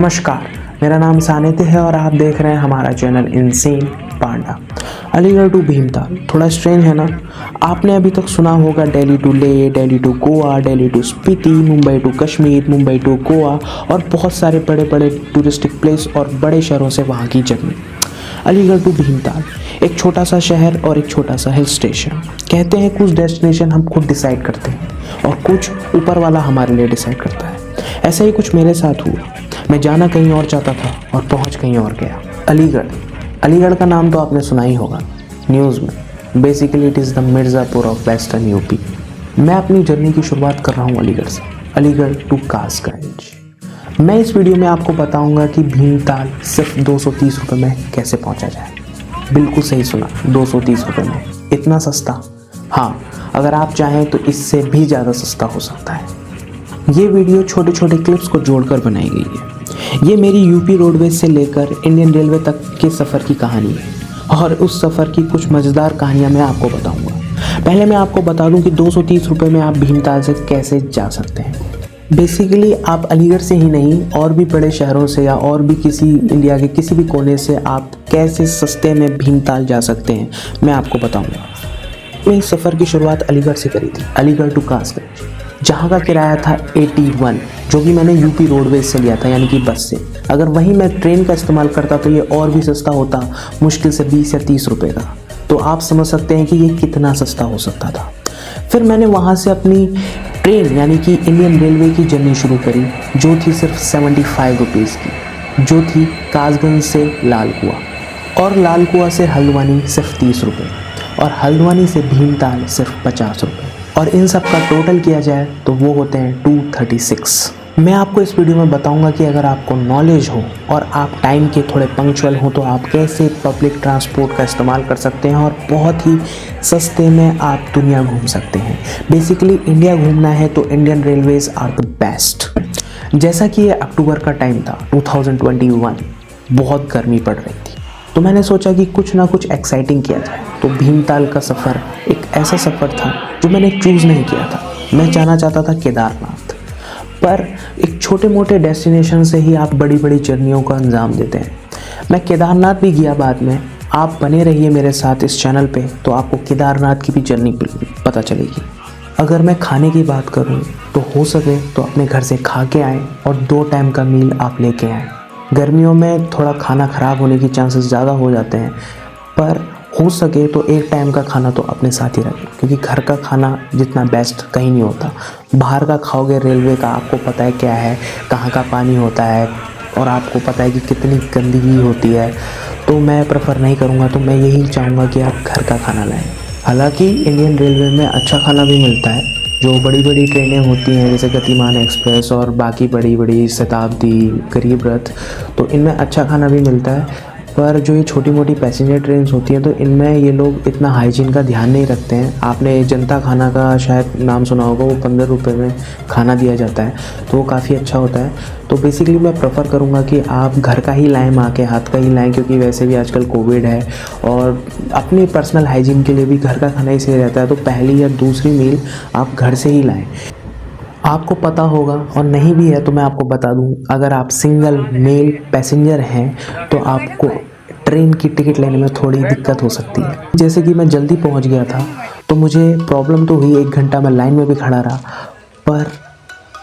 नमस्कार, मेरा नाम सानिध्य है और आप देख रहे हैं हमारा channel insane Panda. Aligarh to Bhimtal थोड़ा स्ट्रेंज है ना। आपने अभी तक सुना होगा Delhi to Leh, Delhi to Goa, Delhi to Spiti, Mumbai to Kashmir, Mumbai to Goa और बहुत सारे बड़े बड़े टूरिस्टिक प्लेस और बड़े शहरों से वहाँ की जर्नी। अलीगढ़ टू भीमताल एक छोटा सा शहर और एक छोटा सा हिल स्टेशन। कहते हैं कुछ डेस्टिनेशन हम खुद डिसाइड करते हैं और कुछ ऊपर वाला हमारे लिए डिसाइड करता है। ऐसा ही कुछ मेरे साथ हुआ। मैं जाना कहीं और चाहता था और पहुंच कहीं और गया। अलीगढ़ का नाम तो आपने सुना ही होगा न्यूज़ में। Basically it is the Mirzapur of western UP. मैं अपनी जर्नी की शुरुआत कर रहा हूँ अलीगढ़ से, अलीगढ़ टू कासगंज। मैं इस वीडियो में आपको बताऊंगा कि भीमताल सिर्फ 230 रुपये में कैसे पहुंचा जाए। बिल्कुल सही सुना, 230 रुपये में। इतना सस्ता? हाँ, अगर आप चाहें तो इससे भी ज़्यादा सस्ता हो सकता है। ये वीडियो छोटे छोटे क्लिप्स को जोड़कर बनाई गई है। ये मेरी यूपी रोडवेज से लेकर इंडियन रेलवे तक के सफ़र की कहानी है और उस सफ़र की कुछ मज़ेदार कहानियाँ मैं आपको बताऊंगा। पहले मैं आपको बता दूं कि 230 रुपये में आप भीमताल से कैसे जा सकते हैं। बेसिकली आप अलीगढ़ से ही नहीं और भी बड़े शहरों से या और भी किसी इंडिया के किसी भी कोने से आप कैसे सस्ते में भीमताल जा सकते हैं मैं आपको बताऊँगा। मैं इस सफ़र की शुरुआत अलीगढ़ से करी थी, अलीगढ़ टू कासगंज, जहाँ का किराया था 81, जो कि मैंने यूपी रोडवेज से लिया था, यानी कि बस से। अगर वहीं मैं ट्रेन का इस्तेमाल करता तो ये और भी सस्ता होता, मुश्किल से 20 या 30 रुपये का। तो आप समझ सकते हैं कि ये कितना सस्ता हो सकता था। फिर मैंने वहाँ से अपनी ट्रेन यानी कि इंडियन रेलवे की जर्नी शुरू करी, जो थी सिर्फ 75 रुपीज़ की, जो थी कासगंज से लालकुआ, और लालकुआ से हल्द्वानी सिर्फ 30 रुपये, और हल्द्वानी से भीमताल सिर्फ 50 रुपये। और इन सब का टोटल किया जाए तो वो होते हैं 236। मैं आपको इस वीडियो में बताऊंगा कि अगर आपको नॉलेज हो और आप टाइम के थोड़े पंक्चुअल हो तो आप कैसे पब्लिक ट्रांसपोर्ट का इस्तेमाल कर सकते हैं और बहुत ही सस्ते में आप दुनिया घूम सकते हैं। बेसिकली इंडिया घूमना है तो Indian Railways are the best. जैसा कि ये अक्टूबर का टाइम था 2021, बहुत गर्मी पड़ रही थी, तो मैंने सोचा कि कुछ ना कुछ एक्साइटिंग किया जाए। तो भीमताल का सफ़र एक ऐसा सफ़र था जो मैंने चूज़ नहीं किया था। मैं जाना चाहता था केदारनाथ, पर एक छोटे मोटे डेस्टिनेशन से ही आप बड़ी बड़ी जर्नियों का अंजाम देते हैं। मैं केदारनाथ भी गया बाद में। आप बने रहिए मेरे साथ इस चैनल पे, तो आपको केदारनाथ की भी जर्नी पता चलेगी। अगर मैं खाने की बात करूँ तो हो सके तो अपने घर से खा के आएँ और 2 टाइम का मील आप लेके आएँ। गर्मियों में थोड़ा खाना ख़राब होने की चांसेस ज़्यादा हो जाते हैं, पर हो सके तो 1 टाइम का खाना तो अपने साथ ही रखें, क्योंकि घर का खाना जितना बेस्ट कहीं नहीं होता। बाहर का खाओगे रेलवे का, आपको पता है क्या है, कहाँ का पानी होता है और आपको पता है कि कितनी गंदगी होती है। तो मैं प्रेफर नहीं करूँगा। तो मैं यही चाहूँगा कि आप घर का खाना लाएँ। हालांकि इंडियन रेलवे में अच्छा खाना भी मिलता है। जो बड़ी बड़ी ट्रेनें होती हैं जैसे गतिमान एक्सप्रेस और बाकी बड़ी बड़ी शताब्दी, गरीब रथ, तो इनमें अच्छा खाना भी मिलता है। पर जो ये छोटी मोटी पैसेंजर ट्रेन्स होती हैं तो इनमें ये लोग इतना हाइजीन का ध्यान नहीं रखते हैं। आपने जनता खाना का शायद नाम सुना होगा, वो 15 रुपये में खाना दिया जाता है, तो वो काफ़ी अच्छा होता है। तो बेसिकली मैं प्रेफर करूँगा कि आप घर का ही लाएँ, माँ के हाथ का ही लाएँ, क्योंकि वैसे भी आजकल कोविड है और अपनी पर्सनल हाइजीन के लिए भी घर का खाना ही सही रहता है। तो पहली या दूसरी मील आप घर से ही लाएँ। आपको पता होगा, और नहीं भी है तो मैं आपको बता दूं, अगर आप सिंगल मेल पैसेंजर हैं तो आपको ट्रेन की टिकट लेने में थोड़ी दिक्कत हो सकती है। जैसे कि मैं जल्दी पहुंच गया था तो मुझे प्रॉब्लम तो हुई, 1 घंटा मैं लाइन में भी खड़ा रहा, पर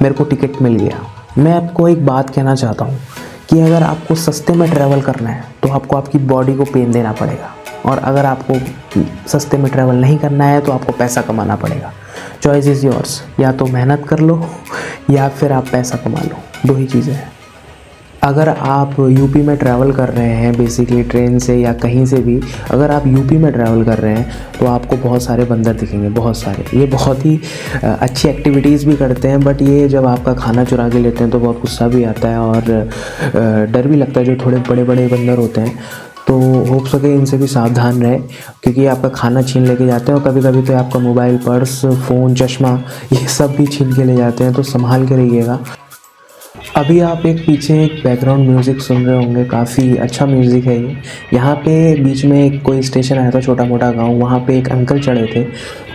मेरे को टिकट मिल गया। मैं आपको एक बात कहना चाहता हूँ कि अगर आपको सस्ते में ट्रैवल करना है तो आपको आपकी बॉडी को पेन देना पड़ेगा, और अगर आपको सस्ते में ट्रैवल नहीं करना है तो आपको पैसा कमाना पड़ेगा। Choice is yours. या तो मेहनत कर लो या फिर आप पैसा कमा लो, 2 ही चीज़ें हैं। अगर आप यूपी में ट्रैवल कर रहे हैं बेसिकली ट्रेन से या कहीं से भी, अगर आप यूपी में ट्रैवल कर रहे हैं तो आपको बहुत सारे बंदर दिखेंगे, बहुत सारे। ये बहुत ही अच्छी एक्टिविटीज़ भी करते हैं, बट ये जब आपका खाना चुरा के लेते हैं तो बहुत गुस्सा भी आता है और डर भी लगता है। जो थोड़े बड़े बड़े बंदर होते हैं तो हो सके इनसे भी सावधान रहे, क्योंकि आपका खाना छीन लेके जाते हैं और कभी कभी तो आपका मोबाइल, पर्स, फ़ोन, चश्मा, ये सब भी छीन के ले जाते हैं। तो संभाल के रहिएगा। अभी आप पीछे एक बैकग्राउंड म्यूज़िक सुन रहे होंगे, काफ़ी अच्छा म्यूज़िक है ये। यहाँ पे बीच में एक कोई स्टेशन आया था, छोटा मोटा गांव, वहाँ पे एक अंकल चढ़े थे,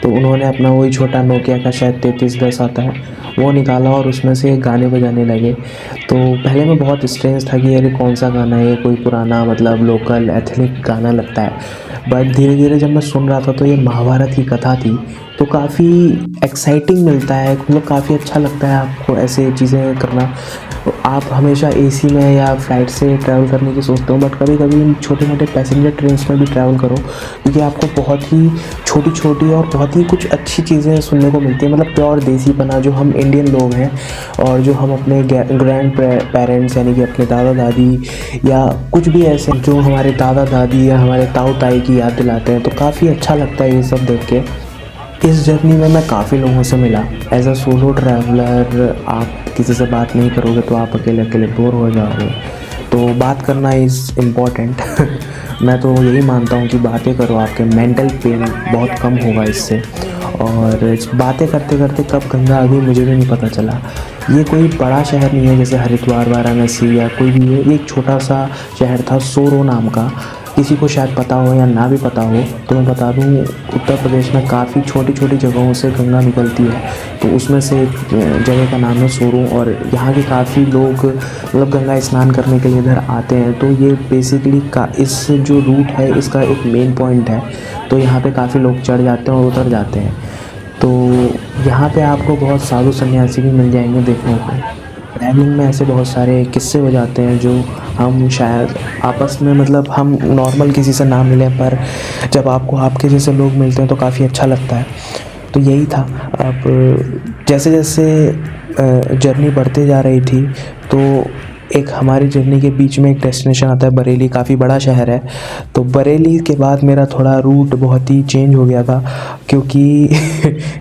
तो उन्होंने अपना वही छोटा नोकिया का शायद 3310 आता है, वो निकाला और उसमें से गाने बजाने लगे। तो पहले मैं बहुत स्ट्रेंज था कि अरे कौन सा गाना है, कोई पुराना मतलब लोकल एथनिक गाना लगता है। बट धीरे धीरे जब मैं सुन रहा था तो ये महाभारत की कथा थी, तो काफ़ी एक्साइटिंग मिलता है, मतलब काफ़ी अच्छा लगता है आपको ऐसे चीज़ें करना। आप हमेशा एसी में या फ्लाइट से ट्रैवल करने की सोचते हो, बट कभी कभी इन छोटे मोटे पैसेंजर ट्रेन्स में भी ट्रैवल करो, क्योंकि आपको बहुत ही छोटी छोटी और बहुत ही कुछ अच्छी चीज़ें सुनने को मिलती है। मतलब प्योर देसीपना जो हम इंडियन लोग हैं और जो हम अपने ग्रैंड पेरेंट्स यानी कि अपने दादा दादी या कुछ भी ऐसे जो हमारे दादा दादी या हमारे ताऊ ताई की याद दिलाते हैं, तो काफ़ी अच्छा लगता है ये सब देख के। इस जर्नी में मैं काफ़ी लोगों से मिला। एज अ सोलो ट्रैवलर आप किसी से बात नहीं करोगे तो आप अकेले अकेले बोर हो जाओगे, तो बात करना इज़ इम्पॉर्टेंट। मैं तो यही मानता हूँ कि बातें करो, आपके मेंटल पेन बहुत कम होगा इससे। और बातें करते करते कब गंगा आ गई मुझे भी नहीं पता चला। ये कोई बड़ा शहर नहीं है जैसे हरिद्वार, वाराणसी या कोई भी है। ये एक छोटा सा शहर था सोरो नाम का। किसी को शायद पता हो या ना भी पता हो तो मैं बता दूं, उत्तर प्रदेश में काफ़ी छोटी छोटी जगहों से गंगा निकलती है, तो उसमें से एक जगह का नाम है सोरो। और यहाँ के काफ़ी लोग मतलब गंगा स्नान करने के लिए इधर आते हैं। तो ये बेसिकली का इस जो रूट है इसका एक मेन पॉइंट है, तो यहाँ पे काफ़ी लोग चढ़ जाते हैं और उतर जाते हैं। तो यहाँ पे आपको बहुत साधु सन्यासी भी मिल जाएंगे देखने को। ट्रैवलिंग में ऐसे बहुत सारे किस्से हो जाते हैं जो हम शायद आपस में मतलब हम नॉर्मल किसी से ना मिलें, पर जब आपको आपके जैसे लोग मिलते हैं तो काफ़ी अच्छा लगता है। तो यही था। अब जैसे जैसे जर्नी बढ़ते जा रही थी तो एक हमारी जर्नी के बीच में एक डेस्टिनेशन आता है बरेली, काफ़ी बड़ा शहर है। तो बरेली के बाद मेरा थोड़ा रूट बहुत ही चेंज हो गया था, क्योंकि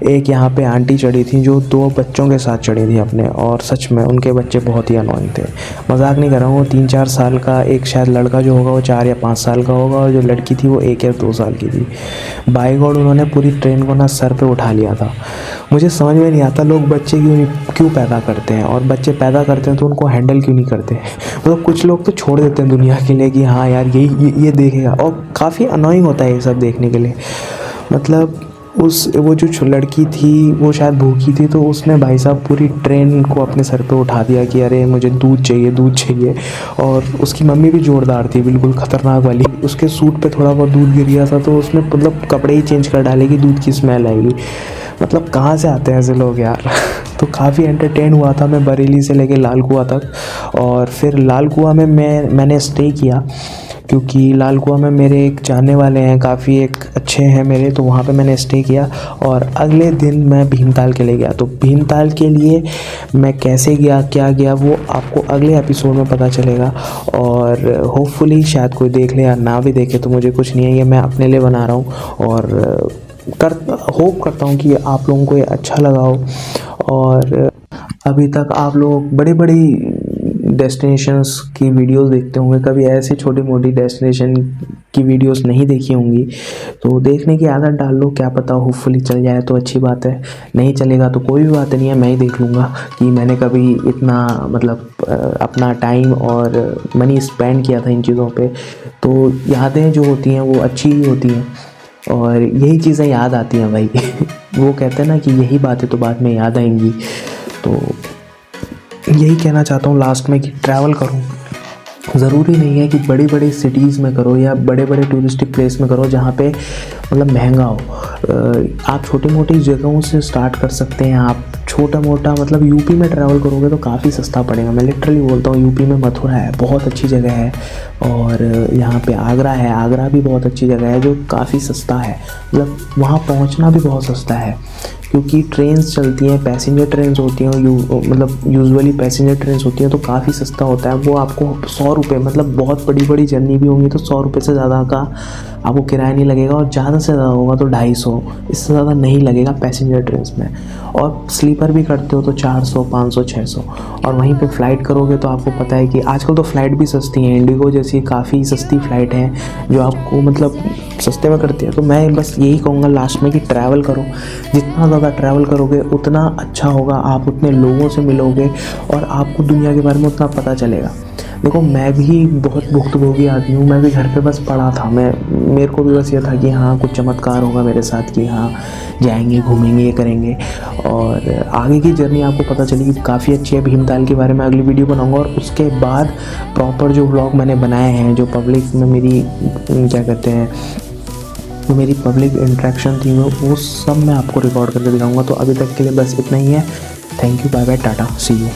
एक यहाँ पे आंटी चढ़ी थी जो 2 बच्चों के साथ चढ़ी थी अपने, और सच में उनके बच्चे बहुत ही अनोइंग थे। मजाक नहीं कर रहा हूँ, 3-4 साल का एक शायद लड़का जो होगा वो 4 या 5 साल का होगा, और जो लड़की थी वो 1 या 2 साल की थी। बाय गॉड उन्होंने पूरी ट्रेन को ना सर पे उठा लिया था। मुझे समझ में नहीं आता लोग बच्चे क्यों पैदा करते हैं, और बच्चे पैदा करते हैं तो उनको हैंडल क्यों नहीं करते। मतलब कुछ लोग तो छोड़ देते हैं दुनिया के लिए कि हाँ यार ये देखेगा, और काफ़ी अनोइंग होता है ये सब देखने के लिए। मतलब वो जो लड़की थी वो शायद भूखी थी, तो उसने भाई साहब पूरी ट्रेन को अपने सर पे उठा दिया कि अरे मुझे दूध चाहिए दूध चाहिए। और उसकी मम्मी भी जोरदार थी, बिल्कुल ख़तरनाक वाली। उसके सूट पे थोड़ा बहुत दूध गिर गया था तो उसने मतलब कपड़े ही चेंज कर डाले कि दूध की स्मेल आएगी। मतलब कहाँ से आते हैं ऐसे लोग यार। तो काफ़ी एंटरटेन हुआ था मैं बरेली से लेके लाल कुआं तक। और फिर लाल कुआं में मैंने स्टे किया, क्योंकि लाल कुआं में मेरे एक जानने वाले हैं, काफ़ी एक अच्छे हैं मेरे, तो वहाँ पे मैंने स्टे किया। और अगले दिन मैं भीमताल के लिए गया। तो भीमताल के लिए मैं कैसे गया क्या गया वो आपको अगले एपिसोड में पता चलेगा। और होपफुली शायद कोई देख ले या ना भी देखे तो मुझे कुछ नहीं है, ये मैं अपने लिए बना रहा हूँ। और होप करता हूँ कि आप लोगों को ये अच्छा लगा हो। और अभी तक आप लोग बड़ी बड़ी डेस्टिनेशंस की वीडियोस देखते होंगे, कभी ऐसी छोटी मोटी डेस्टिनेशन की वीडियोस नहीं देखी होंगी, तो देखने की आदत डाल लो। क्या पता होपफुली चल जाए तो अच्छी बात है, नहीं चलेगा तो कोई भी बात नहीं है, मैं ही देख लूँगा कि मैंने कभी इतना मतलब अपना टाइम और मनी स्पेंड किया था इन चीज़ों पे। तो यादें जो होती हैं वो अच्छी ही होती हैं, और यही चीज़ें याद आती हैं भाई। वो कहते हैं ना कि यही बातें तो बाद में याद आएंगी। तो यही कहना चाहता हूँ लास्ट में कि ट्रैवल करो। ज़रूरी नहीं है कि बड़ी बड़ी सिटीज़ में करो या बड़े बड़े टूरिस्टिक प्लेस में करो जहाँ पे मतलब महंगा हो। आप छोटी मोटी जगहों से स्टार्ट कर सकते हैं। आप छोटा मोटा मतलब यूपी में ट्रैवल करोगे तो काफ़ी सस्ता पड़ेगा। मैं लिटरली बोलता हूँ, यूपी में मथुरा है, बहुत अच्छी जगह है। और यहाँ पे आगरा है, आगरा भी बहुत अच्छी जगह है जो काफ़ी सस्ता है। मतलब वहाँ पहुँचना भी बहुत सस्ता है, क्योंकि ट्रेन्स चलती हैं, पैसेंजर ट्रेन्स होती हैं, मतलब यूजुअली पैसेंजर ट्रेन्स होती हैं, तो काफ़ी सस्ता होता है। वो आपको 100 रुपये, मतलब बहुत बड़ी बड़ी जर्नी भी होंगी तो 100 रुपये से ज़्यादा का आपको किराया नहीं लगेगा, और ज़्यादा से ज़्यादा होगा तो 250, इससे ज़्यादा नहीं लगेगा पैसेंजर ट्रेन्स में। और स्लीपर भी करते हो तो 400, 500, 600। और वहीं पे फ़्लाइट करोगे तो आपको पता है कि आजकल तो फ़्लाइट भी सस्ती हैं, इंडिगो जैसी काफ़ी सस्ती फ़्लाइट हैं जो आपको मतलब सस्ते में करती है। तो मैं बस यही कहूँगा लास्ट में कि ट्रैवल करो, जितना ज़्यादा ट्रैवल करोगे उतना अच्छा होगा, आप उतने लोगों से मिलोगे और आपको दुनिया के बारे में उतना पता चलेगा। देखो मैं भी बहुत भुक्तभोगी आदमी हूँ, मैं भी घर पे बस पड़ा था, मेरे को भी बस ये था कि हाँ कुछ चमत्कार होगा मेरे साथ, कि हाँ जाएंगे घूमेंगे ये करेंगे। और आगे की जर्नी आपको पता चली कि काफ़ी अच्छी है। भीमताल के बारे में अगली वीडियो बनाऊंगा, और उसके बाद प्रॉपर जो व्लॉग मैंने बनाए हैं, जो पब्लिक में मेरी क्या कहते हैं, जो मेरी पब्लिक इंटरेक्शन थी वो सब मैं आपको रिकॉर्ड करके दिखाऊंगा। तो अभी तक के लिए बस इतना ही है। Thank you, bye bye, tata, see you.